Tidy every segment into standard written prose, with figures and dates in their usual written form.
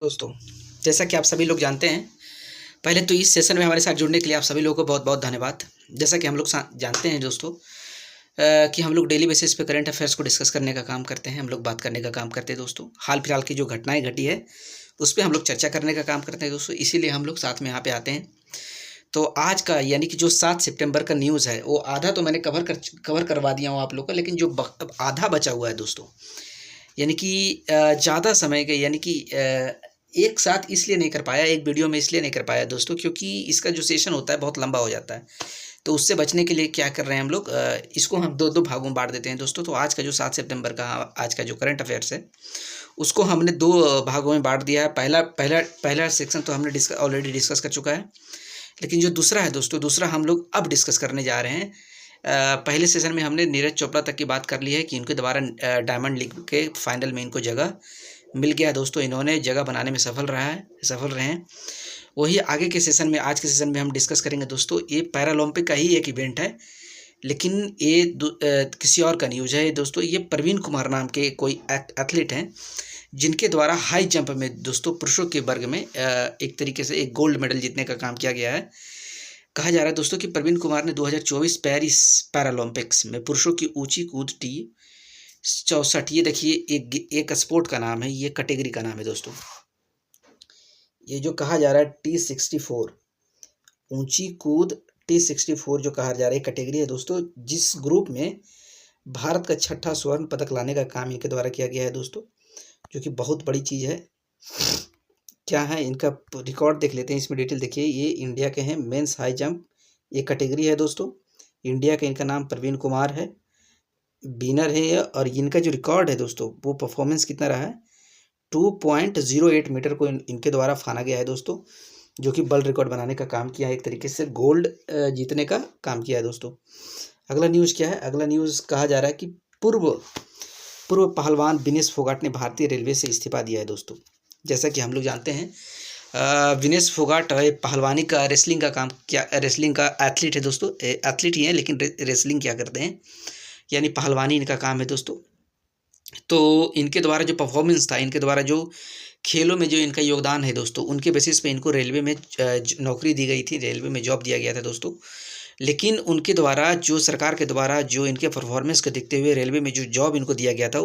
दोस्तों, जैसा कि आप सभी लोग जानते हैं, पहले तो इस सेशन में हमारे साथ जुड़ने के लिए आप सभी लोगों को बहुत-बहुत धन्यवाद। जैसा कि हम लोग जानते हैं दोस्तों, कि हम लोग डेली बेसिस पे करंट अफेयर्स को डिस्कस करने का काम करते हैं, हम लोग बात करने का काम करते हैं दोस्तों। हाल-फिलहाल की जो घटनाएँ घटी है, उस पे हम लोग चर्चा करने का काम करते हैं दोस्तों, इसीलिए हम लोग साथ में यहाँ पे आते हैं। तो आज का यानी कि जो 7 सितंबर का न्यूज़ है, वो आधा तो मैंने कवर करवा दिया हूँ आप लोग का, लेकिन जो आधा बचा हुआ है दोस्तों, यानी कि ज़्यादा समय के यानी कि एक साथ इसलिए नहीं कर पाया, एक वीडियो में इसलिए नहीं कर पाया दोस्तों, क्योंकि इसका जो सेशन होता है बहुत लंबा हो जाता है। तो उससे बचने के लिए क्या कर रहे हैं हम लोग, इसको हम 2-2 भागों में बाँट देते हैं दोस्तों। तो आज का जो 7 सितंबर का आज का जो करंट अफ़ेयर्स है, उसको हमने 2 भागों में बाँट दिया है। पहला पहला पहला सेक्शन तो हमने ऑलरेडी डिस्कस कर चुका है। लेकिन जो दूसरा है दोस्तों, दूसरा हम लोग अब डिस्कस करने जा रहे हैं। पहले सेशन में हमने नीरज चोपड़ा तक की बात कर ली है कि इनके द्वारा डायमंड लीग के फाइनल में इनको जगह मिल गया दोस्तों, इन्होंने जगह बनाने में सफल रहे हैं। वही आगे के सेशन में, आज के सेशन में हम डिस्कस करेंगे दोस्तों। ये पैरालंपिक का ही एक इवेंट है, लेकिन ये किसी और का न्यूज़ है दोस्तों। ये प्रवीण कुमार नाम के कोई एथलीट हैं, जिनके द्वारा हाई जंप में दोस्तों पुरुषों के वर्ग में एक तरीके से एक गोल्ड मेडल जीतने का काम किया गया है। कहा जा रहा है दोस्तों कि प्रवीण कुमार ने 2024 पेरिस पैरालंपिक्स में पुरुषों की ऊंची कूद टी 64, ये देखिए एक स्पोर्ट का नाम है, ये कैटेगरी का नाम है दोस्तों। ये जो कहा जा रहा है T64 ऊंची कूद T64 जो कहा जा रहा है कैटेगरी है दोस्तों, जिस ग्रुप में भारत का 6ठा स्वर्ण पदक लाने का काम इनके द्वारा किया गया है दोस्तों, जो कि बहुत बड़ी चीज़ है। क्या है इनका रिकॉर्ड देख लेते हैं, इसमें डिटेल देखिए। ये इंडिया के हैं, मेंस हाई जंप ये कैटेगरी है दोस्तों। इंडिया के इनका नाम प्रवीण कुमार है, विनर है ये। और इनका जो रिकॉर्ड है दोस्तों, वो परफॉर्मेंस कितना रहा है, 2.08 मीटर को इनके द्वारा फाना गया है दोस्तों, जो कि वर्ल्ड रिकॉर्ड बनाने का काम किया है, एक तरीके से गोल्ड जीतने का काम किया है दोस्तों। अगला न्यूज़ क्या है, अगला न्यूज़ कहा जा रहा है कि पूर्व पहलवान विनेश फोगाट ने भारतीय रेलवे से इस्तीफा दिया है दोस्तों। जैसा कि हम लोग जानते हैं, विनेश फोगाट पहलवानी का रेसलिंग का एथलीट है दोस्तों। एथलीट ही है, लेकिन रेसलिंग क्या करते हैं, यानी पहलवानी इनका काम है दोस्तों। तो इनके द्वारा जो परफॉर्मेंस था, इनके द्वारा जो खेलों में जो इनका योगदान है दोस्तों, उनके बेसिस पे इनको रेलवे में नौकरी दी गई थी, रेलवे में जॉब दिया गया था दोस्तों। लेकिन उनके द्वारा जो सरकार के द्वारा जो इनके परफॉर्मेंस को देखते हुए रेलवे में जो जॉब इनको दिया गया था,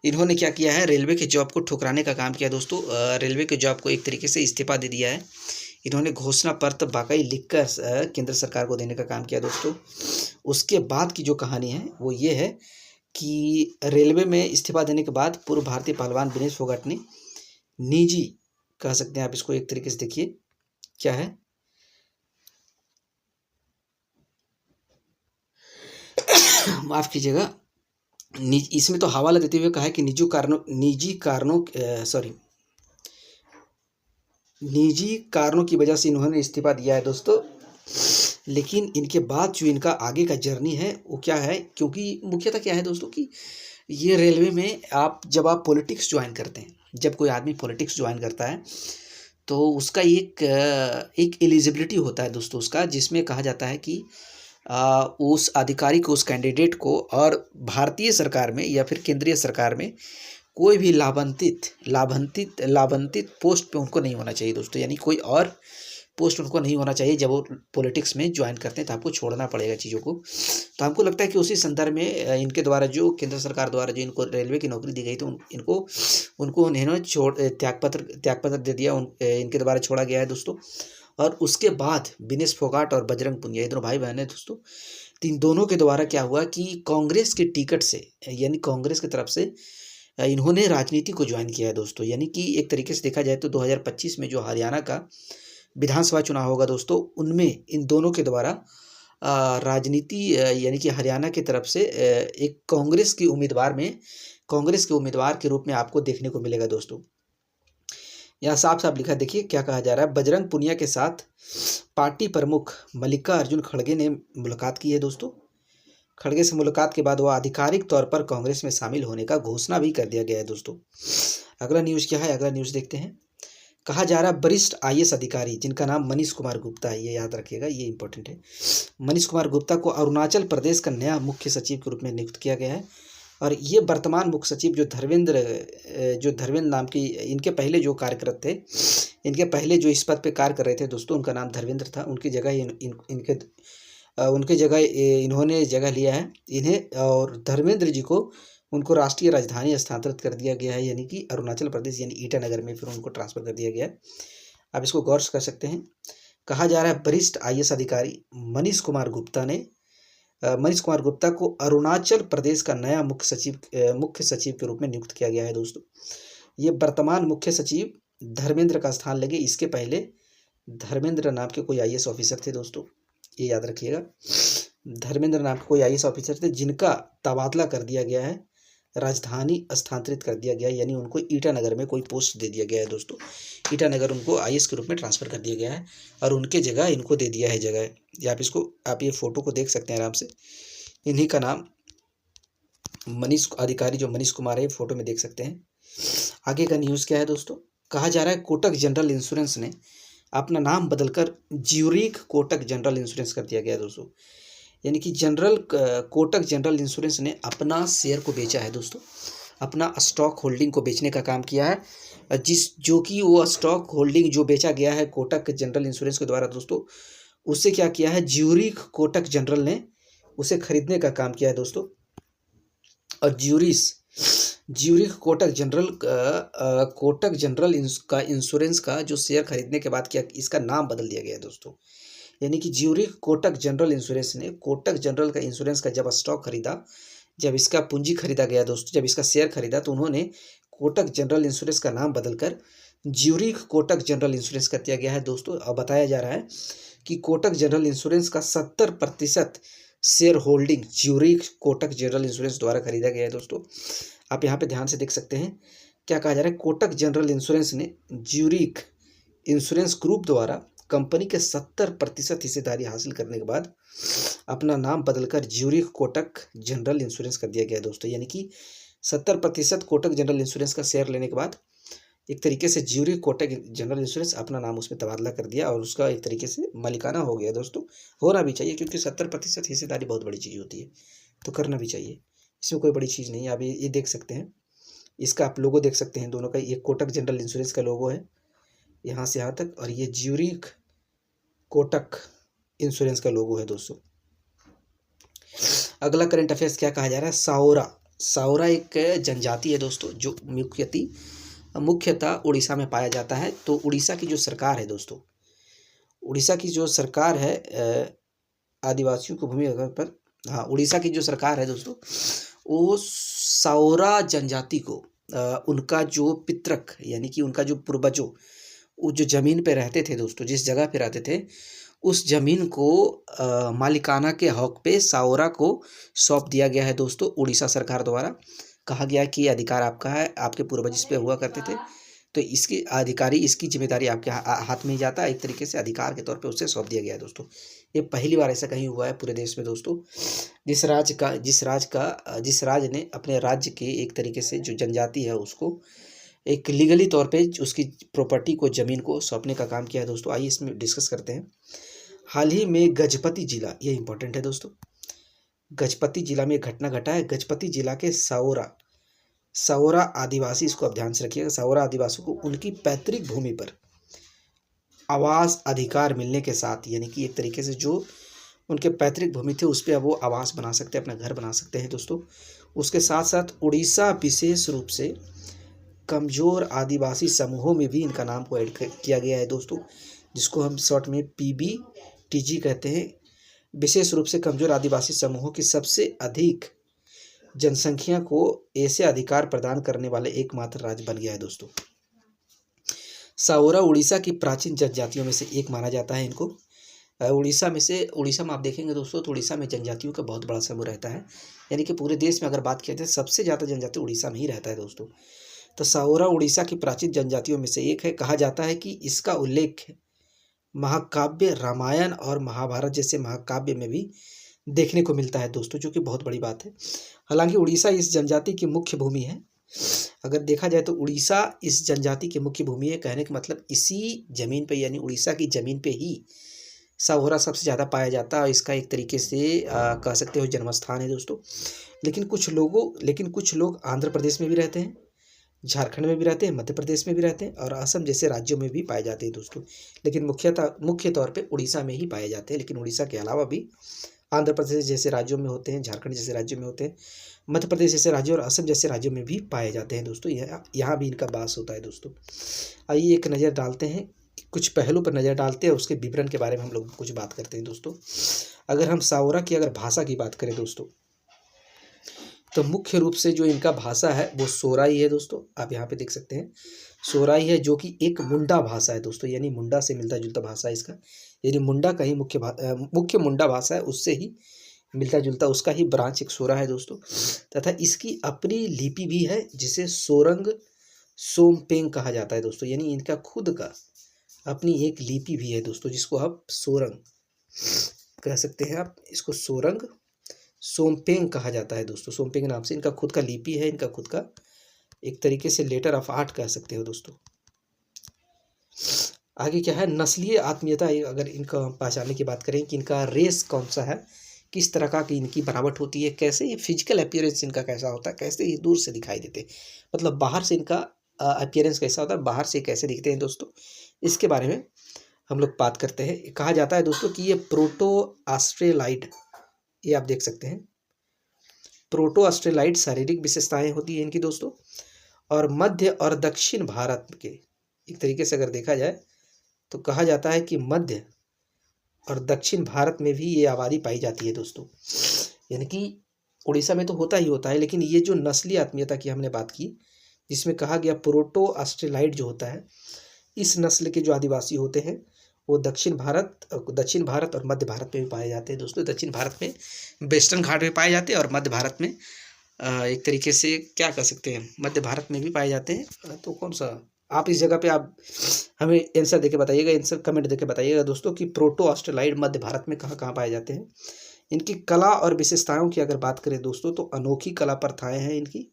इन्होंने क्या किया है, रेलवे के जॉब को ठुकराने का काम किया दोस्तों। रेलवे के जॉब को एक तरीके से इस्तीफा दे दिया है। इन्होंने घोषणा पत्र बाकाई लिखकर केंद्र सरकार को देने का काम किया दोस्तों। उसके बाद की जो कहानी है वो ये है कि रेलवे में इस्तीफा देने के बाद पूर्व भारतीय पहलवान विनेश फोगाट ने निजी, कह सकते हैं आप इसको, एक तरीके से देखिए क्या है, माफ़ कीजिएगा, इसमें तो हवाला देते हुए कहा है कि निजी कारणों की वजह से इन्होंने इस्तीफा दिया है दोस्तों। लेकिन इनके बाद जो इनका आगे का जर्नी है वो क्या है, क्योंकि मुख्यतः क्या है दोस्तों कि ये रेलवे में जब आप पॉलिटिक्स ज्वाइन करते हैं, जब कोई आदमी पॉलिटिक्स ज्वाइन करता है, तो उसका एक एलिजिबिलिटी होता है दोस्तों उसका, जिसमें कहा जाता है कि उस अधिकारी को, उस कैंडिडेट को, और भारतीय सरकार में या फिर केंद्रीय सरकार में कोई भी लाभान्वित पोस्ट पे उनको नहीं होना चाहिए दोस्तों, यानी कोई और पोस्ट उनको नहीं होना चाहिए। जब वो पॉलिटिक्स में ज्वाइन करते हैं तो आपको छोड़ना पड़ेगा चीज़ों को। तो हमको लगता है कि उसी संदर्भ में इनके द्वारा जो केंद्र सरकार द्वारा जो इनको रेलवे की नौकरी दी गई, तो उनको उन्होंने त्यागपत्र दे दिया, इनके द्वारा छोड़ा गया है दोस्तों। और उसके बाद विनेश फोगाट और बजरंग पुनिया, ये दोनों भाई बहन है दोस्तों। इन दोनों के द्वारा क्या हुआ कि कांग्रेस के टिकट से, यानी कांग्रेस की तरफ से इन्होंने राजनीति को ज्वाइन किया है दोस्तों। यानी कि एक तरीके से देखा जाए तो 2025 में जो हरियाणा का विधानसभा चुनाव होगा दोस्तों, उनमें इन दोनों के द्वारा राजनीति, यानी कि हरियाणा की तरफ से एक कांग्रेस के उम्मीदवार के रूप में आपको देखने को मिलेगा दोस्तों। यहाँ साफ साफ लिखा, देखिए क्या कहा जा रहा है, बजरंग पुनिया के साथ पार्टी प्रमुख मल्लिकार्जुन खड़गे ने मुलाकात की है दोस्तों। खड़गे से मुलाकात के बाद वह आधिकारिक तौर पर कांग्रेस में शामिल होने का घोषणा भी कर दिया गया है दोस्तों। अगला न्यूज़ क्या है, अगला न्यूज़ देखते हैं। कहा जा रहा है वरिष्ठ IAS अधिकारी जिनका नाम मनीष कुमार गुप्ता है, ये याद रखिएगा, ये इंपॉर्टेंट है। मनीष कुमार गुप्ता को अरुणाचल प्रदेश का नया मुख्य सचिव के रूप में नियुक्त किया गया है। और ये वर्तमान मुख्य सचिव जो धर्मेंद्र नाम की, इनके पहले जो कार्यरत थे, इनके पहले जो इस पद पे कार्य कर रहे थे दोस्तों, उनका नाम धर्मेंद्र था। उनकी जगह उनके जगह इन्होंने जगह लिया है इन्हें, और धर्मेंद्र जी को उनको राष्ट्रीय राजधानी स्थानांतरित कर दिया गया है, यानी कि अरुणाचल प्रदेश यानी ईटानगर में फिर उनको ट्रांसफर कर दिया गया है। आप इसको गौर कर सकते हैं। कहा जा रहा है वरिष्ठ IAS अधिकारी मनीष कुमार गुप्ता को अरुणाचल प्रदेश का नया मुख्य सचिव के रूप में नियुक्त किया गया है दोस्तों। ये वर्तमान मुख्य सचिव धर्मेंद्र का स्थान लेंगे। इसके पहले धर्मेंद्र नाम के कोई IAS ऑफिसर थे दोस्तों, ये याद रखिएगा। धर्मेंद्र नाम के कोई IAS ऑफिसर थे जिनका तबादला कर दिया गया है, राजधानी स्थानांतरित कर दिया गया है, यानी उनको ईटानगर में कोई पोस्ट दे दिया गया है दोस्तों। ईटानगर उनको IAS के रूप में ट्रांसफ़र कर दिया गया है और उनके जगह इनको दे दिया है जगह। या आप ये फ़ोटो को देख सकते हैं आराम से। इन्हीं का नाम मनीष अधिकारी जो मनीष कुमार है, फोटो में देख सकते हैं। आगे का न्यूज़ क्या है दोस्तों? कहा जा रहा है कोटक जनरल इंश्योरेंस ने अपना नाम बदलकर ज्यूरिख कोटक जनरल इंश्योरेंस कर दिया गया है दोस्तों। यानी कि कोटक जनरल इंश्योरेंस ने अपना शेयर को बेचा है दोस्तों, अपना स्टॉक होल्डिंग को बेचने का काम किया है। जो कि वो स्टॉक होल्डिंग जो बेचा गया है कोटक जनरल इंश्योरेंस के द्वारा दोस्तों, उससे क्या किया है, ज्यूरिख कोटक जनरल ने उसे खरीदने का काम किया है दोस्तों। और ज्यूरिख कोटक जनरल का इंश्योरेंस का जो शेयर खरीदने के बाद क्या इसका नाम बदल दिया गया है दोस्तों। यानी कि ज्यूरिख कोटक जनरल इंश्योरेंस ने कोटक जनरल का इंश्योरेंस का जब स्टॉक खरीदा, जब इसका पूंजी खरीदा गया दोस्तों, जब इसका शेयर खरीदा, तो उन्होंने कोटक जनरल इंश्योरेंस का नाम बदलकर ज्यूरिख कोटक जनरल इंश्योरेंस कर दिया गया है दोस्तों। अब बताया जा रहा है कि कोटक जनरल इंश्योरेंस का 70% share holding Zurich Kotak general insurance द्वारा खरीदा गया है दोस्तों। आप यहाँ पे ध्यान से देख सकते हैं क्या कहा जा रहा है, कोटक जनरल इंश्योरेंस ने ज्यूरिख इंश्योरेंस ग्रुप द्वारा कंपनी के 70% हिस्सेदारी हासिल करने के बाद अपना नाम बदलकर ज्यूरिख कोटक जनरल इंश्योरेंस कर दिया गया दोस्तों। यानी कि 70% कोटक जनरल इंश्योरेंस का शेयर लेने के बाद एक तरीके से ज्यूरिख कोटक जनरल इंश्योरेंस अपना नाम उसमें तबादला कर दिया और उसका एक तरीके से मालिकाना हो गया दोस्तों। होना भी चाहिए, क्योंकि 70% हिस्सेदारी बहुत बड़ी चीज़ होती है, तो करना भी चाहिए, इसमें कोई बड़ी चीज़ नहीं है। आप ये देख सकते हैं, इसका आप लोगो देख सकते हैं दोनों का। ये कोटक जनरल इंश्योरेंस का लोगो है यहाँ से यहाँ तक, और ये ज्यूरिख कोटक इंश्योरेंस का लोगो है दोस्तों। अगला करंट अफेयर्स क्या कहा जा रहा है, साओरा एक जनजाति है दोस्तों, जो मुख्यतः उड़ीसा में पाया जाता है। तो उड़ीसा की जो सरकार है दोस्तों, उड़ीसा की जो सरकार है आदिवासियों को भूमि पर, हाँ, उड़ीसा की जो सरकार है दोस्तों, वो साओरा जनजाति को उनका जो पितृक यानी कि उनका जो पूर्वजों वो जो ज़मीन पे रहते थे दोस्तों, जिस जगह पे रहते थे, उस ज़मीन को मालिकाना के हक पे साओरा को सौंप दिया गया है दोस्तों उड़ीसा सरकार द्वारा। कहा गया कि ये अधिकार आपका है, आपके पूर्वज इस पे हुआ करते थे, तो इसकी जिम्मेदारी आपके हाथ में ही जाता है, एक तरीके से अधिकार के तौर पे उसे सौंप दिया गया है दोस्तों। ये पहली बार ऐसा कहीं हुआ है पूरे देश में दोस्तों, जिस राज्य ने अपने राज्य के एक तरीके से जो जनजाति है उसको एक लीगली तौर पे उसकी प्रॉपर्टी को, ज़मीन को सौंपने का काम किया है दोस्तों। आइए इसमें डिस्कस करते हैं। हाल ही में गजपति जिला, ये इंपॉर्टेंट है दोस्तों, गजपति जिला में घटना घटा है। गजपति जिला के साओरा आदिवासी, इसको आप ध्यान से रखिएगा, साओरा आदिवासियों को उनकी पैतृक भूमि पर आवास अधिकार मिलने के साथ, यानी कि एक तरीके से जो उनके पैतृक भूमि थे उस पर अब वो आवास बना सकते हैं, अपना घर बना सकते हैं दोस्तों। उसके साथ साथ उड़ीसा विशेष रूप से कमज़ोर आदिवासी समूहों में भी इनका नाम को ऐड किया गया है दोस्तों, जिसको हम शॉर्ट में PBTG कहते हैं। विशेष रूप से कमज़ोर आदिवासी समूहों की सबसे अधिक जनसंख्या को ऐसे अधिकार प्रदान करने वाले एकमात्र राज्य बन गया है दोस्तों। साओरा उड़ीसा की प्राचीन जनजातियों में से एक माना जाता है इनको। उड़ीसा में आप देखेंगे दोस्तों, तो उड़ीसा में जनजातियों का बहुत बड़ा समूह रहता है, यानी कि पूरे देश में अगर बात किया जाए सबसे ज़्यादा जनजाति उड़ीसा में ही रहता है दोस्तों। तो साओरा उड़ीसा की प्राचीन जनजातियों में से एक है। कहा जाता है कि इसका उल्लेख महाकाव्य रामायण और महाभारत जैसे महाकाव्य में भी देखने को मिलता है दोस्तों, जो कि बहुत बड़ी बात है। हालांकि उड़ीसा इस जनजाति की मुख्य भूमि है। अगर देखा जाए तो उड़ीसा इस जनजाति की मुख्य भूमि है, कहने का मतलब इसी ज़मीन पे, यानी उड़ीसा की ज़मीन पे ही साहोरा सबसे ज़्यादा पाया जाता है और इसका एक तरीके से कह सकते हो जन्म स्थान है दोस्तों। लेकिन कुछ लोग आंध्र प्रदेश में भी रहते हैं, झारखंड में भी रहते हैं, मध्य प्रदेश में भी रहते हैं और असम जैसे राज्यों में भी पाए जाते हैं दोस्तों। लेकिन मुख्य तौर पे उड़ीसा में ही पाए जाते हैं, लेकिन उड़ीसा के अलावा भी आंध्र प्रदेश जैसे राज्यों में होते हैं, झारखंड जैसे राज्यों में होते हैं, मध्य प्रदेश जैसे राज्यों और असम जैसे राज्यों में भी पाए जाते हैं दोस्तों। यहाँ भी इनका वास होता है दोस्तों। आइए एक नज़र डालते हैं, कुछ पहलू पर नज़र डालते हैं, उसके विवरण के बारे में हम लोग कुछ बात करते हैं दोस्तों। अगर हम साओरा की अगर भाषा की बात करें दोस्तों, तो मुख्य रूप से जो इनका भाषा है वो सोराई है दोस्तों। आप यहाँ पे देख सकते हैं सोराई है, जो कि एक मुंडा भाषा है दोस्तों, यानी मुंडा से मिलता जुलता भाषा है इसका। यानी मुंडा का ही मुख्य मुंडा भाषा है, उससे ही मिलता जुलता उसका ही ब्रांच एक सोरा है दोस्तों। तथा इसकी अपनी लिपि भी है जिसे सोरंग सोमपेंग कहा जाता है दोस्तों। यानी इनका खुद का अपनी एक लिपि भी है दोस्तों, जिसको आप सोरंग कह सकते हैं। आप इसको सोरंग सोमपेंग कहा जाता है दोस्तों। सोमपेंग नाम से इनका खुद का लिपि है, इनका खुद का एक तरीके से लेटर ऑफ आर्ट कह सकते हो दोस्तों। आगे क्या है, नस्लीय आत्मीयता। अगर इनका पहचानने की बात करें कि इनका रेस कौन सा है, किस तरह का कि इनकी बनावट होती है, कैसे ये फिजिकल अपीयरेंस इनका कैसा होता है, कैसे ये दूर से दिखाई देते हैं, मतलब बाहर से इनका अपीयरेंस कैसा होता है, बाहर से कैसे दिखते हैं दोस्तों, इसके बारे में हम लोग बात करते हैं। कहा जाता है दोस्तों कि ये प्रोटो ऑस्ट्रेलाइड, ये आप देख सकते हैं, प्रोटो ऑस्ट्रेलाइड शारीरिक विशेषताएं होती हैं इनकी दोस्तों। और मध्य और दक्षिण भारत के एक तरीके से अगर देखा जाए तो कहा जाता है कि मध्य और दक्षिण भारत में भी ये आबादी पाई जाती है दोस्तों। यानी कि उड़ीसा में तो होता ही होता है, लेकिन ये जो नस्लीय आत्मीयता की हमने बात की, जिसमें कहा गया प्रोटो ऑस्ट्रेलाइड जो होता है, इस नस्ल के जो आदिवासी होते हैं वो दक्षिण भारत और मध्य भारत में भी पाए जाते हैं दोस्तों। दक्षिण भारत में वेस्टर्न घाट में पाए जाते हैं और मध्य भारत में एक तरीके से क्या कह सकते हैं, मध्य भारत में भी पाए जाते हैं। तो कौन सा, आप इस जगह पे आप हमें आंसर देके बताइएगा, आंसर कमेंट देके बताइएगा दोस्तों कि प्रोटो ऑस्ट्रेलाइड मध्य भारत में कहाँ कहाँ पाए जाते हैं। इनकी कला और विशेषताओं की अगर बात करें दोस्तों, तो अनोखी कला प्रथाएं हैं इनकी,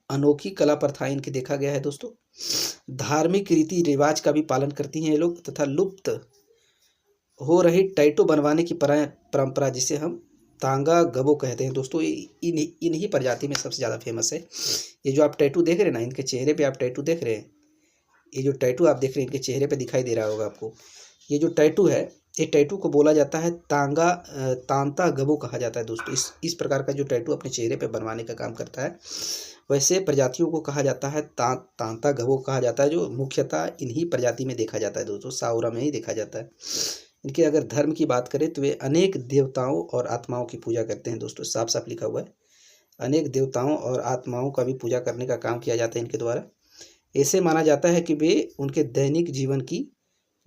अनोखी कला प्रथाएं इनकी देखा गया है दोस्तों। धार्मिक रीति रिवाज का भी पालन करती हैं ये लोग, तथा लुप्त हो रही टैटू बनवाने की परंपरा, जिसे हम तांगा गबो कहते हैं दोस्तों, इन्हीं प्रजाति में सबसे ज़्यादा फेमस है। ये जो आप टैटू देख रहे हैं ना, इनके चेहरे पे आप टैटू देख रहे हैं, ये जो टैटू आप देख रहे हैं इनके चेहरे पे दिखाई दे रहा होगा आपको, ये जो टैटू है, ये टैटू को बोला जाता है तांता गबो कहा जाता है दोस्तों। इस प्रकार का जो टैटू अपने चेहरे पे बनवाने का काम करता है, वैसे प्रजातियों को कहा जाता है तांता गबो कहा जाता है, जो मुख्यतः इन्हीं प्रजाति में देखा जाता है दोस्तों, साउरा में ही देखा जाता है। इनके अगर धर्म की बात करें तो वे अनेक देवताओं और आत्माओं की पूजा करते हैं दोस्तों, साफ साफ लिखा हुआ है, अनेक देवताओं और आत्माओं का भी पूजा करने का काम किया जाता है इनके द्वारा। ऐसे माना जाता है कि वे उनके दैनिक जीवन की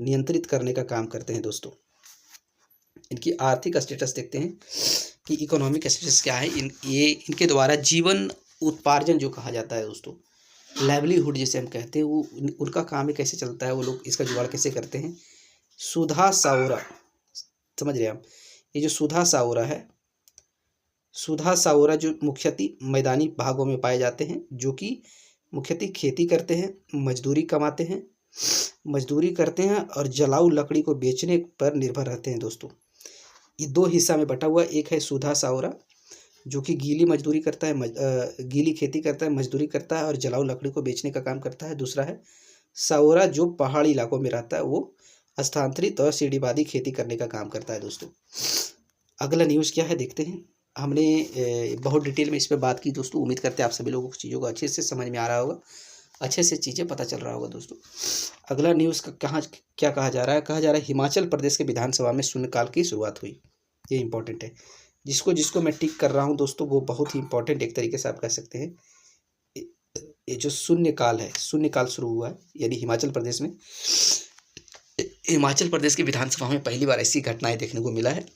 नियंत्रित करने का काम करते हैं दोस्तों। इनकी आर्थिक स्टेटस देखते हैं कि इकोनॉमिक स्टेटस क्या है। ये इनके द्वारा जीवन उपार्जन जो कहा जाता है दोस्तों, लाइवलीहुड जिसे हम कहते हैं, वो उनका काम ही कैसे चलता है, वो लोग इसका जुगाड़ कैसे करते हैं। सुधा साउरा, समझ रहे हैं आप, ये जो सुधा साउरा है, सुधा साउरा जो मुख्यतः मैदानी भागों में पाए जाते हैं, जो कि मुख्यतः खेती करते हैं, मजदूरी करते हैं और जलाऊ लकड़ी को बेचने पर निर्भर रहते हैं दोस्तों। ये दो हिस्सा में बटा हुआ, एक है सुधा साउरा जो कि गीली मजदूरी करता है, गीली खेती करता है, मजदूरी करता है और जलाऊ लकड़ी को बेचने का काम करता है। दूसरा है साउरा जो पहाड़ी इलाकों में रहता है, वो स्थानांतरित और सीढ़ीवादी खेती करने का काम करता है दोस्तों। अगला न्यूज़ क्या है देखते हैं। हमने बहुत डिटेल में इस पर बात की दोस्तों, उम्मीद करते हैं आप सभी लोगों को चीज़ों को अच्छे से समझ में आ रहा होगा, अच्छे से चीज़ें पता चल रहा होगा दोस्तों। अगला न्यूज़ कहाँ क्या कहा जा रहा है, कहा जा रहा है हिमाचल प्रदेश के विधानसभा में शून्यकाल की शुरुआत हुई। ये इंपॉर्टेंट है, जिसको मैं टिक कर रहा हूँ दोस्तों, वो बहुत ही इंपॉर्टेंट एक तरीके से आप कह सकते हैं। ये जो शून्यकाल है, शून्यकाल शुरू हुआ है, यानी हिमाचल प्रदेश में, हिमाचल प्रदेश की विधानसभा में पहली बार ऐसी घटनाएं देखने को मिला है।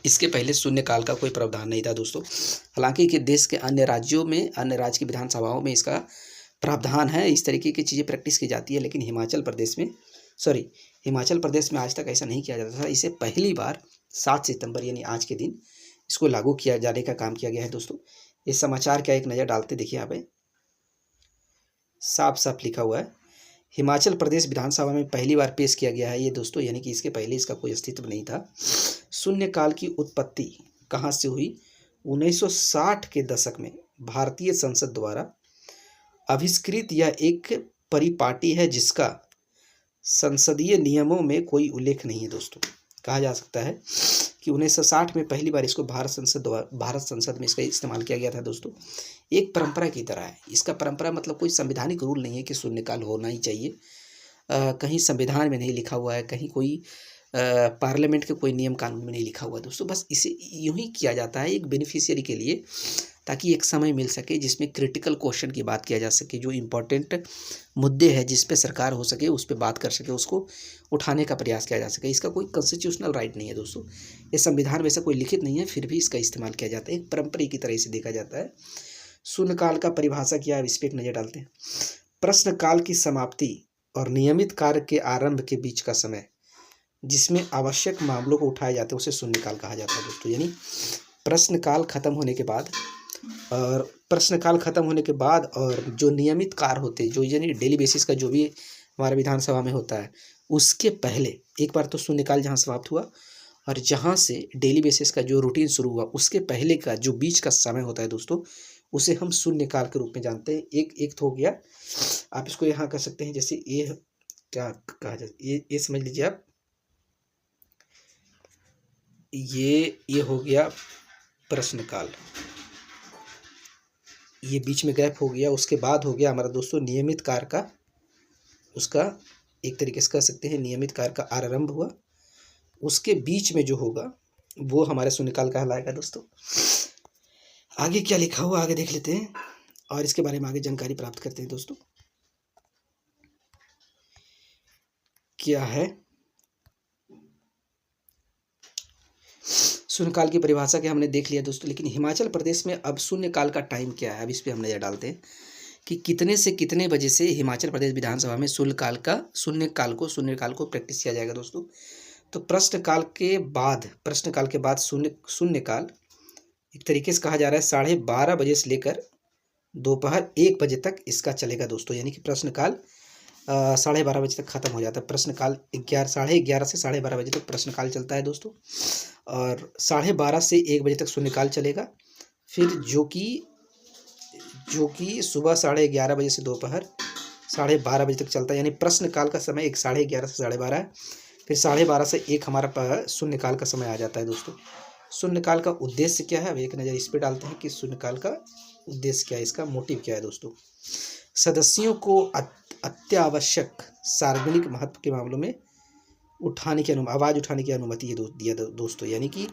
इसके पहले शून्यकाल का कोई प्रावधान नहीं था दोस्तों। हालांकि कि देश के अन्य राज्यों में, अन्य राज्य की विधानसभाओं में इसका प्रावधान है, इस तरीके की चीज़ें प्रैक्टिस की जाती है, लेकिन हिमाचल प्रदेश में आज तक ऐसा नहीं किया जाता था। इसे पहली बार 7 सितंबर यानी आज के दिन इसको लागू किया जाने का काम किया गया है दोस्तों। ये समाचार क्या, एक नज़र डालते देखिए यहाँ पे साफ साफ लिखा हुआ है हिमाचल प्रदेश विधानसभा में पहली बार पेश किया गया है ये दोस्तों, यानी कि इसके पहले इसका कोई अस्तित्व नहीं था। शून्यकाल की उत्पत्ति कहाँ से हुई? 1960 के दशक में भारतीय संसद द्वारा आविष्कृत यह एक परिपाटी है जिसका संसदीय नियमों में कोई उल्लेख नहीं है दोस्तों। कहा जा सकता है कि 1960 में पहली बार इसको भारत संसद में इसका इस्तेमाल किया गया था दोस्तों। एक परंपरा की तरह है। इसका परंपरा मतलब कोई संवैधानिक रूल नहीं है कि शून्यकाल होना ही चाहिए। कहीं संविधान में नहीं लिखा हुआ है, कहीं कोई पार्लियामेंट के कोई नियम कानून में नहीं लिखा हुआ दोस्तों। बस इसे यूं ही किया जाता है एक बेनिफिशियरी के लिए, ताकि एक समय मिल सके जिसमें क्रिटिकल क्वेश्चन की बात किया जा सके, जो इम्पोर्टेंट मुद्दे हैं जिस पे सरकार हो सके उस पर बात कर सके, उसको उठाने का प्रयास किया जा सके। इसका कोई कॉन्स्टिट्यूशनल राइट नहीं है दोस्तों, ये संविधान में से कोई लिखित नहीं है, फिर भी इसका इस्तेमाल किया जाता है, एक परंपरा की तरह इसे देखा जाता है। शून्यकाल का परिभाषा क्या है, इस पर एक नज़र डालते हैं। प्रश्नकाल की समाप्ति और नियमित कार्य के आरंभ के बीच का समय जिसमें आवश्यक मामलों को उठाए जाते हैं उसे शून्यकाल कहा जाता है दोस्तों। यानी प्रश्नकाल खत्म होने के बाद और जो नियमित कार्य होते हैं, जो यानी डेली बेसिस का जो भी हमारे विधानसभा में होता है, उसके पहले एक बार तो शून्यकाल जहाँ समाप्त हुआ और जहाँ से डेली बेसिस का जो रूटीन शुरू हुआ उसके पहले का जो बीच का समय होता है दोस्तों, उसे हम शून्यकाल के रूप में जानते हैं। एक तो हो गया, आप इसको यहाँ कर सकते हैं, जैसे ये क्या कहा जाए, ये समझ लीजिए आप, ये हो गया प्रश्नकाल, ये बीच में गैप हो गया। उसके बाद हो गया हमारा दोस्तों नियमित कार्य का, उसका एक तरीके से कह सकते हैं नियमित कार्य का आरंभ हुआ, उसके बीच में जो होगा वो हमारे शून्यकाल कहलाएगा दोस्तों। आगे क्या लिखा हुआ आगे देख लेते हैं और इसके बारे में आगे जानकारी प्राप्त करते हैं दोस्तों। क्या है शून्यकाल की परिभाषा क्या हमने देख लिया दोस्तों, लेकिन हिमाचल प्रदेश में अब शून्यकाल का टाइम क्या है, अब इस पर हम नजर डालते हैं कि कितने से कितने बजे से हिमाचल प्रदेश विधानसभा में शून्यकाल को प्रैक्टिस किया जाएगा दोस्तों। तो प्रश्नकाल के बाद शून्यकाल एक तरीके से कहा जा रहा है 12:30 बजे से लेकर दोपहर 1 बजे तक इसका चलेगा दोस्तों। यानी कि प्रश्नकाल 12:30 बजे तक खत्म हो जाता है। प्रश्नकाल 11:30 से 12:30 बजे तक प्रश्नकाल चलता है दोस्तों, और 12:30 से 1 बजे तक शून्यकाल चलेगा। फिर जो कि सुबह 11:30 बजे से दोपहर 12:30 बजे तक चलता है। यानी प्रश्नकाल का समय 11:30 से 12:30 है। फिर 12:30 से 1 हमारा शून्यकाल का समय आ जाता है दोस्तों। शून्यकाल का उद्देश्य क्या है, अब एक नज़र इस पर डालते हैं कि शून्यकाल का उद्देश्य क्या है, इसका मोटिव क्या है दोस्तों। सदस्यों को अत्यावश्यक सार्वजनिक महत्व के मामलों में आवाज़ उठाने की अनुमति दिया दोस्तों। यानी कि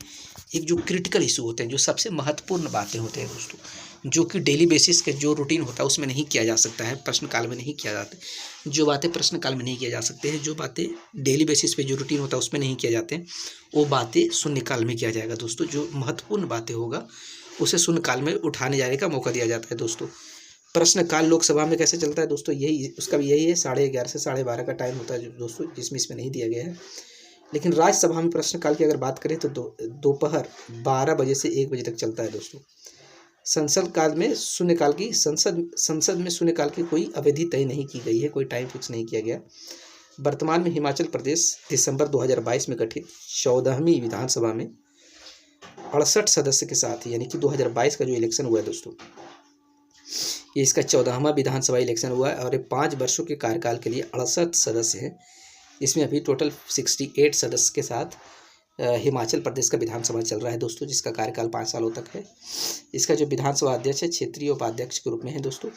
एक जो क्रिटिकल इशू होते हैं, जो सबसे महत्वपूर्ण बातें होते हैं दोस्तों, जो कि डेली बेसिस के जो रूटीन होता है उसमें नहीं किया जा सकता है, प्रश्नकाल में नहीं किया जाता, जो बातें प्रश्नकाल में नहीं किया जा सकते हैं, जो बातें डेली बेसिस पे जो रूटीन होता है उसमें नहीं किया जाते हैं, वो बातें शून्यकाल में किया जाएगा दोस्तों। जो महत्वपूर्ण बातें होगा उसे शून्यकाल में उठाने जाने का मौका दिया जाता है दोस्तों। प्रश्नकाल लोकसभा में कैसे चलता है दोस्तों, उसका भी यही है, 11:30 से 12:30 का टाइम होता है दोस्तों, जिसमें इसमें नहीं दिया गया है। लेकिन राज्यसभा में प्रश्नकाल की अगर बात करें तो दोपहर 12 बजे से 1 बजे तक चलता है दोस्तों। संसद में शून्यकाल की कोई अवधि तय नहीं की गई है, कोई टाइम फिक्स नहीं किया गया। वर्तमान में हिमाचल प्रदेश दिसंबर 2022 में गठित 14वीं विधानसभा में 68 सदस्य के साथ, यानी कि 2022 का जो इलेक्शन हुआ है दोस्तों, ये इसका 14वां विधानसभा इलेक्शन हुआ है और ये 5 वर्षों के कार्यकाल के लिए 68 सदस्य हैं। इसमें अभी टोटल 68 सदस्य के साथ हिमाचल प्रदेश का विधानसभा चल रहा है दोस्तों, जिसका कार्यकाल 5 सालों तक है। इसका जो विधानसभा अध्यक्ष है क्षेत्रीय उपाध्यक्ष के रूप में है दोस्तों।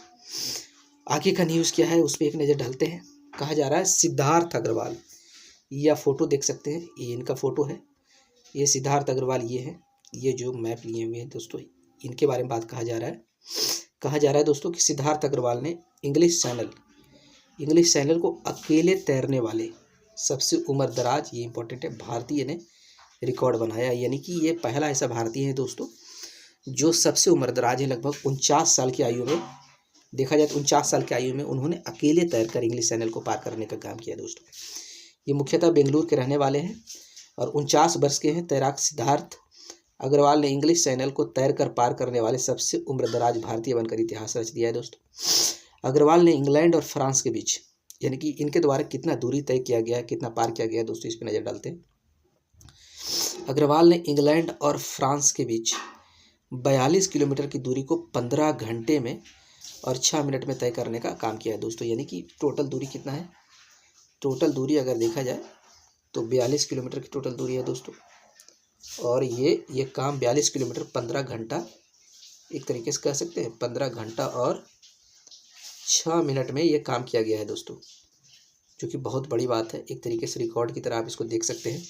आगे का न्यूज़ क्या है उस पर एक नज़र डालते हैं। कहा जा रहा है सिद्धार्थ अग्रवाल, यह फोटो देख सकते हैं, ये इनका फोटो है, ये सिद्धार्थ अग्रवाल ये है, ये जो मैप लिए हुए हैं दोस्तों, इनके बारे में बात कहा जा रहा है दोस्तों कि सिद्धार्थ अग्रवाल ने इंग्लिश चैनल को अकेले तैरने वाले सबसे उम्रदराज, ये इंपॉर्टेंट है, भारतीय ने रिकॉर्ड बनाया। यानी कि ये पहला ऐसा भारतीय है दोस्तों जो सबसे उम्रदराज है। लगभग 49 साल की आयु में, देखा जाए तो 49 साल की आयु में उन्होंने अकेले तैरकर इंग्लिश चैनल को पार करने का काम किया दोस्तों। ये मुख्यतः बेंगलुरु के रहने वाले हैं और 49 वर्ष के हैं। तैराक सिद्धार्थ अग्रवाल ने इंग्लिश चैनल को तैरकर पार करने वाले सबसे उम्रदराज भारतीय बनकर इतिहास रच दिया है दोस्तों। अग्रवाल ने इंग्लैंड और फ्रांस के बीच यानी कि इनके द्वारा कितना दूरी तय किया गया है, कितना पार किया गया है दोस्तों, इस पर नज़र डालते हैं। अग्रवाल ने इंग्लैंड और फ्रांस के बीच 42 किलोमीटर की दूरी को 15 घंटे में और 6 मिनट में तय करने का काम किया है दोस्तों। यानी कि टोटल दूरी कितना है, टोटल दूरी अगर देखा जाए तो 42 किलोमीटर की टोटल दूरी है दोस्तों। और ये काम 42 किलोमीटर 15 घंटा, एक तरीके से कह सकते हैं 15 घंटा और 6 मिनट में ये काम किया गया है दोस्तों, जो कि बहुत बड़ी बात है। एक तरीके से रिकॉर्ड की तरह आप इसको देख सकते हैं।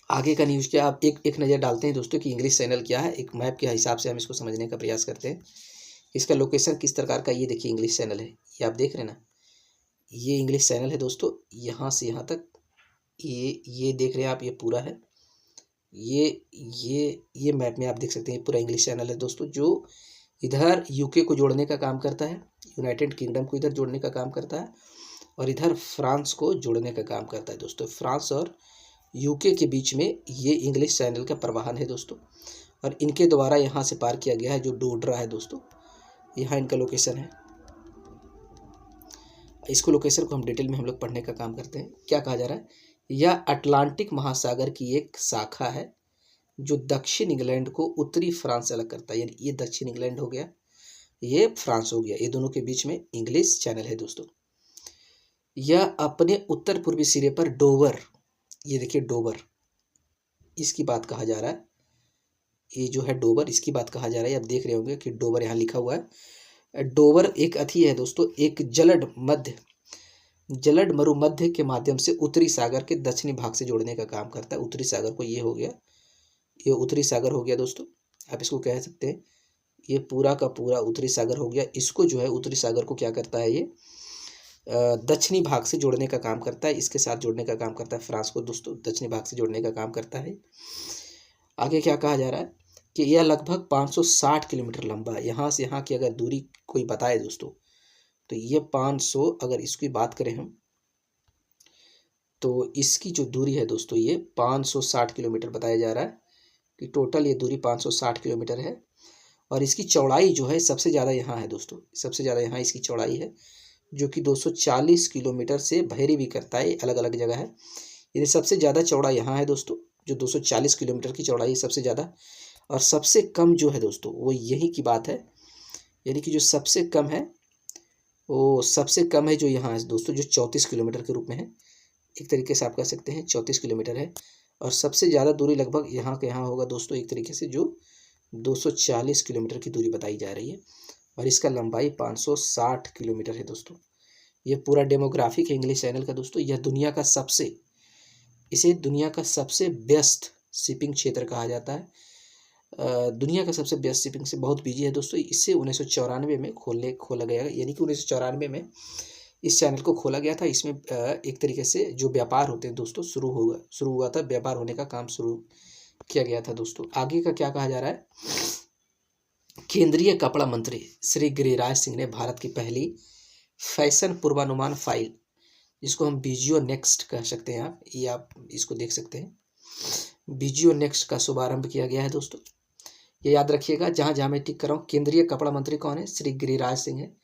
आगे का न्यूज़ क्या, आप एक नज़र डालते हैं दोस्तों कि इंग्लिश चैनल क्या है। एक मैप के हिसाब से हम इसको समझने का प्रयास करते हैं। इसका लोकेशन किस प्रकार का, ये देखिए इंग्लिश चैनल है, ये आप देख रहे हैं ना, ये इंग्लिश चैनल है दोस्तों। यहाँ से यहाँ तक ये देख रहे हैं आप, ये पूरा है। ये मैप में आप देख सकते हैं पूरा इंग्लिश चैनल है दोस्तों, जो इधर यूके को जोड़ने का काम करता है, यूनाइटेड किंगडम को इधर जोड़ने का काम करता है, और इधर फ्रांस को जोड़ने का काम करता है दोस्तों। फ्रांस और यूके के बीच में ये इंग्लिश चैनल का प्रवाहन है दोस्तों, और इनके द्वारा यहाँ से पार किया गया है जो डोडरा है दोस्तों। यहाँ इनका लोकेशन है। इसको लोकेशन को हम डिटेल में हम लोग पढ़ने का काम करते हैं। क्या कहा जा रहा है, यह अटलांटिक महासागर की एक शाखा है जो दक्षिण इंग्लैंड को उत्तरी फ्रांस से अलग करता है। यानी ये दक्षिण इंग्लैंड हो गया, ये फ्रांस हो गया, ये दोनों के बीच में इंग्लिश चैनल है दोस्तों। यह अपने उत्तर पूर्वी सिरे पर डोवर, ये देखिए डोवर, इसकी बात कहा जा रहा है। ये जो है डोवर, इसकी बात कहा जा रहा है। आप देख रहे होंगे कि डोवर यहाँ लिखा हुआ है। डोवर एक अथी है दोस्तों, एक जलड मरुमध्य के माध्यम से उत्तरी सागर के दक्षिणी भाग से जोड़ने का काम करता है। उत्तरी सागर को, ये हो गया, ये उत्तरी सागर हो गया दोस्तों। आप इसको कह सकते हैं ये पूरा का पूरा उत्तरी सागर हो गया। इसको जो है उत्तरी सागर को क्या करता है, ये दक्षिणी भाग से जोड़ने का काम करता है, इसके साथ जोड़ने का काम करता है। फ्रांस को दोस्तों दक्षिणी भाग से जोड़ने का काम करता है। आगे क्या कहा जा रहा है कि यह लगभग 560 किलोमीटर लंबा है। यहाँ से यहाँ की अगर दूरी कोई बताए दोस्तों, तो ये 500, अगर इसकी बात करें हम, तो इसकी जो दूरी है दोस्तों ये 560 किलोमीटर बताया जा रहा है कि टोटल ये दूरी 560 किलोमीटर है। और इसकी चौड़ाई जो है सबसे ज़्यादा यहाँ है दोस्तों, सबसे ज़्यादा यहाँ इसकी चौड़ाई है, जो कि 240 किलोमीटर से भैरी भी करता है, अलग अलग जगह है। यानी सबसे ज़्यादा चौड़ा यहाँ है दोस्तों, जो 240 किलोमीटर की चौड़ाई सबसे ज़्यादा। और सबसे कम जो है दोस्तों वो यही की बात है, यानी कि जो सबसे कम है वो सबसे कम है जो यहाँ है दोस्तों, जो 34 किलोमीटर के रूप में है। एक तरीके से आप कह सकते हैं 34 किलोमीटर है। और सबसे ज़्यादा दूरी लगभग यहाँ के यहाँ होगा दोस्तों, एक तरीके से जो 240 किलोमीटर की दूरी बताई जा रही है। और इसका लंबाई 560 किलोमीटर है दोस्तों। ये पूरा डेमोग्राफिक है इंग्लिश चैनल का दोस्तों। यह इसे दुनिया का सबसे व्यस्त शिपिंग क्षेत्र कहा जाता है। दुनिया का सबसे व्यस्त शिपिंग से बहुत बिजी है दोस्तों। इसे 1994 में खोला गया, यानी कि 1994 में इस चैनल को खोला गया था। इसमें एक तरीके से जो व्यापार होते हैं दोस्तों शुरू हुआ था, व्यापार होने का काम शुरू किया गया था दोस्तों। आगे का क्या कहा जा रहा है, केंद्रीय कपड़ा मंत्री श्री गिरिराज सिंह ने भारत की पहली फैशन पूर्वानुमान फाइल, जिसको हम बीजियो नेक्स्ट कह सकते हैं, आप इसको देख सकते हैं, बीजियो नेक्स्ट का शुभारंभ किया गया है दोस्तों। ये याद रखिएगा, जहाँ जहाँ मैं टिक कर रहा हूँ। केंद्रीय कपड़ा मंत्री कौन है, श्री गिरिराज सिंह है।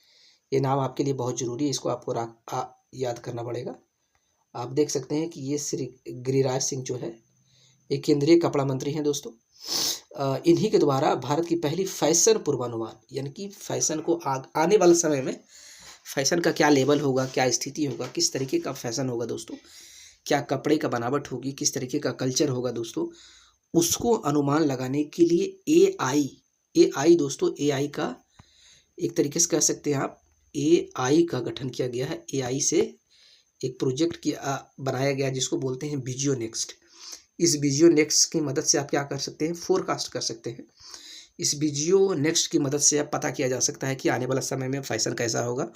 ये नाम आपके लिए बहुत जरूरी है, इसको आपको याद करना पड़ेगा। आप देख सकते हैं कि ये श्री गिरिराज सिंह जो है ये केंद्रीय कपड़ा मंत्री हैं दोस्तों। इन्हीं के द्वारा भारत की पहली फैशन पूर्वानुमान, यानी कि फैशन को आने वाले समय में फैशन का क्या लेवल होगा, क्या स्थिति होगा, किस तरीके का फैशन होगा दोस्तों, क्या कपड़े का बनावट होगी, किस तरीके का कल्चर होगा दोस्तों, उसको अनुमान लगाने के लिए एआई दोस्तों, एआई का एक तरीके से कह सकते हैं आप, एआई का गठन किया गया है। एआई से एक प्रोजेक्ट बनाया गया जिसको बोलते हैं बीजियो नेक्स्ट। इस बीजियो नेक्स्ट की मदद से आप क्या कर सकते हैं, फोरकास्ट कर सकते हैं। इस बीजियो नेक्स्ट की मदद से अब पता किया जा सकता है कि आने वाला समय में फैशन कैसा होगा,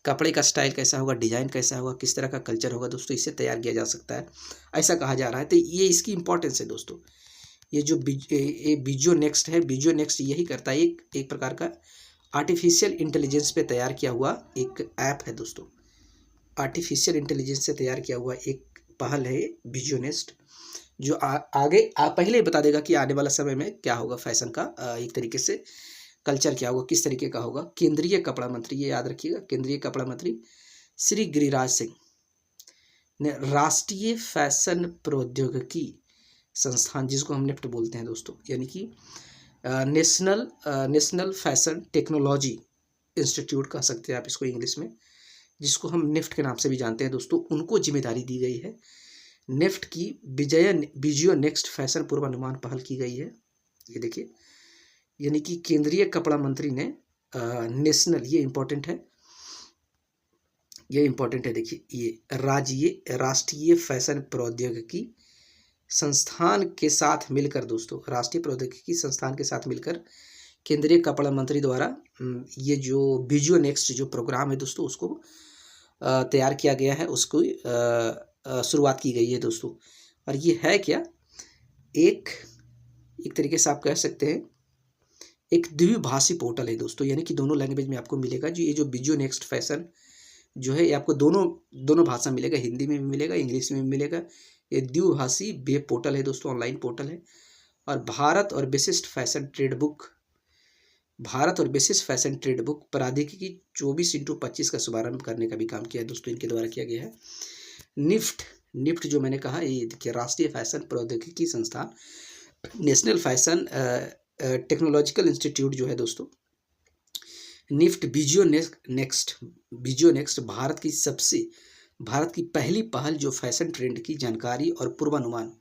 कपड़े का स्टाइल कैसा होगा, डिज़ाइन कैसा होगा, किस तरह का कल्चर होगा दोस्तों, इससे तैयार किया जा सकता है, ऐसा कहा जा रहा है। तो ये इसकी इंपॉर्टेंस है दोस्तों। ये जो बीजियो नेक्स्ट है, बीजियो नेक्स्ट यही करता है, एक प्रकार का आर्टिफिशियल इंटेलिजेंस पे तैयार किया हुआ एक ऐप है दोस्तों। आर्टिफिशियल इंटेलिजेंस से तैयार किया हुआ एक पहल है बीजियो नेक्स्ट, जो आगे पहले ही बता देगा कि आने वाला समय में क्या होगा फैशन का, एक तरीके से कल्चर क्या होगा, किस तरीके का होगा। केंद्रीय कपड़ा मंत्री, ये याद रखिएगा, केंद्रीय कपड़ा मंत्री श्री गिरिराज सिंह ने राष्ट्रीय फैशन प्रौद्योगिकी संस्थान, जिसको हम निफ्ट बोलते हैं दोस्तों, यानी कि नेशनल फैशन टेक्नोलॉजी इंस्टीट्यूट कह सकते हैं आप इसको इंग्लिश में, जिसको हम निफ्ट के नाम से भी जानते हैं दोस्तों, उनको जिम्मेदारी दी गई है। निफ्ट की विजियो नेक्स्ट फैशन पूर्वानुमान पहल की गई है। ये देखिए, यानी कि केंद्रीय कपड़ा मंत्री ने नेशनल, ये इंपॉर्टेंट है, ये इंपॉर्टेंट है, देखिए ये राष्ट्रीय फैशन प्रौद्योगिकी संस्थान के साथ मिलकर दोस्तों, राष्ट्रीय प्रौद्योगिकी संस्थान के साथ मिलकर केंद्रीय कपड़ा मंत्री द्वारा ये जो विजुअल नेक्स्ट जो प्रोग्राम है दोस्तों, उसको तैयार किया गया है, उसको शुरुआत की गई है दोस्तों। और ये है क्या, एक तरीके से आप कह सकते हैं एक द्विभाषी पोर्टल है दोस्तों, यानी कि दोनों लैंग्वेज में आपको मिलेगा। जो ये जो विजुअल नेक्स्ट फैशन जो है, ये आपको दोनों भाषा में मिलेगा, हिंदी में भी मिलेगा, इंग्लिश में भी मिलेगा। ये द्विभाषी वेब पोर्टल है दोस्तों, ऑनलाइन पोर्टल है। और भारत और विशिष्ट फैशन ट्रेड बुक प्रौद्योगिकी 24x25 का शुभारंभ करने का भी काम किया है दोस्तों, इनके द्वारा किया गया है। निफ्ट जो मैंने कहा, ये देखिए राष्ट्रीय फैशन प्रौद्योगिकी संस्थान, नेशनल फैशन टेक्नोलॉजिकल इंस्टीट्यूट जो है दोस्तों, निफ्ट विजियो नेक्स्ट भारत की पहली पहल जो फैशन ट्रेंड की जानकारी और पूर्वानुमान,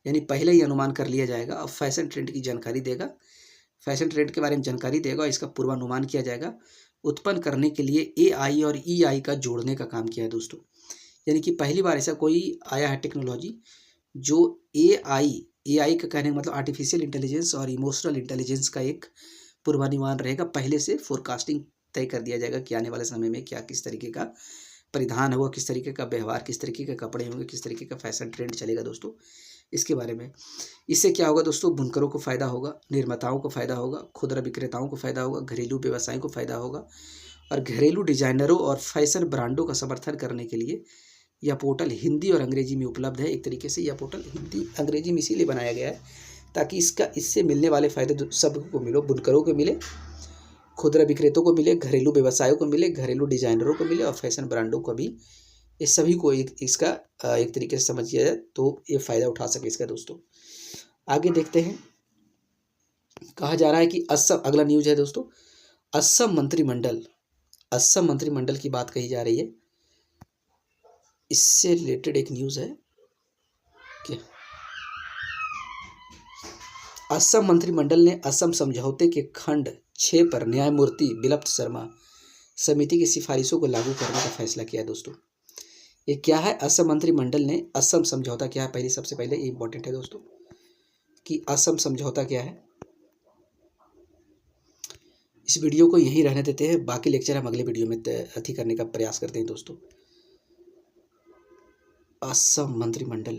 यानी पहले ही अनुमान कर लिया जाएगा और फैशन ट्रेंड की जानकारी देगा, फैशन ट्रेंड के बारे में जानकारी देगा और इसका पूर्वानुमान किया जाएगा, उत्पन्न करने के लिए AI और EI का जोड़ने का काम किया है दोस्तों। यानी कि पहली बार ऐसा कोई आया है टेक्नोलॉजी जो AI का कहने का मतलब आर्टिफिशियल इंटेलिजेंस और इमोशनल इंटेलिजेंस का एक पूर्वानुमान रहेगा। पहले से फोरकास्टिंग तय कर दिया जाएगा कि आने वाले समय में क्या किस तरीके का परिधान होगा, किस तरीके का व्यवहार, किस तरीके के कपड़े होंगे, किस तरीके का फैशन ट्रेंड चलेगा दोस्तों, इसके बारे में। इससे क्या होगा दोस्तों, बुनकरों को फ़ायदा होगा, निर्माताओं को फ़ायदा होगा, खुदरा विक्रेताओं को फ़ायदा होगा, घरेलू व्यवसायों को फ़ायदा होगा और घरेलू डिजाइनरों और फैशन ब्रांडों का समर्थन करने के लिए यह पोर्टल हिंदी और अंग्रेजी में उपलब्ध है। एक तरीके से यह पोर्टल हिंदी अंग्रेजी में इसीलिए बनाया गया है ताकि इससे मिलने वाले फ़ायदे सबको मिले, बुनकरों को मिले, खुदरा विक्रेताओं को मिले, घरेलू व्यवसायों को मिले, घरेलू डिजाइनरों को मिले और फैशन ब्रांडों को भी, इस सभी को इसका एक तरीके से समझिए जाए तो ये फ़ायदा उठा सके इसका दोस्तों। आगे देखते हैं, कहा जा रहा है कि असम, अगला न्यूज है दोस्तों, असम मंत्रिमंडल की बात कही जा रही है। इससे रिलेटेड एक न्यूज़ है कि असम मंत्रिमंडल ने असम समझौते के खंड 6 पर न्यायमूर्ति बिप्लब शर्मा समिति की सिफारिशों को लागू करने का फैसला किया दोस्तों। ये क्या है, असम मंत्रिमंडल ने असम समझौता क्या है, सबसे पहले ये इंपॉर्टेंट है दोस्तों कि असम समझौता क्या है। इस वीडियो को यहीं रहने देते हैं, बाकी लेक्चर हम अगले वीडियो में अति करने का प्रयास करते हैं दोस्तों। असम मंत्रिमंडल,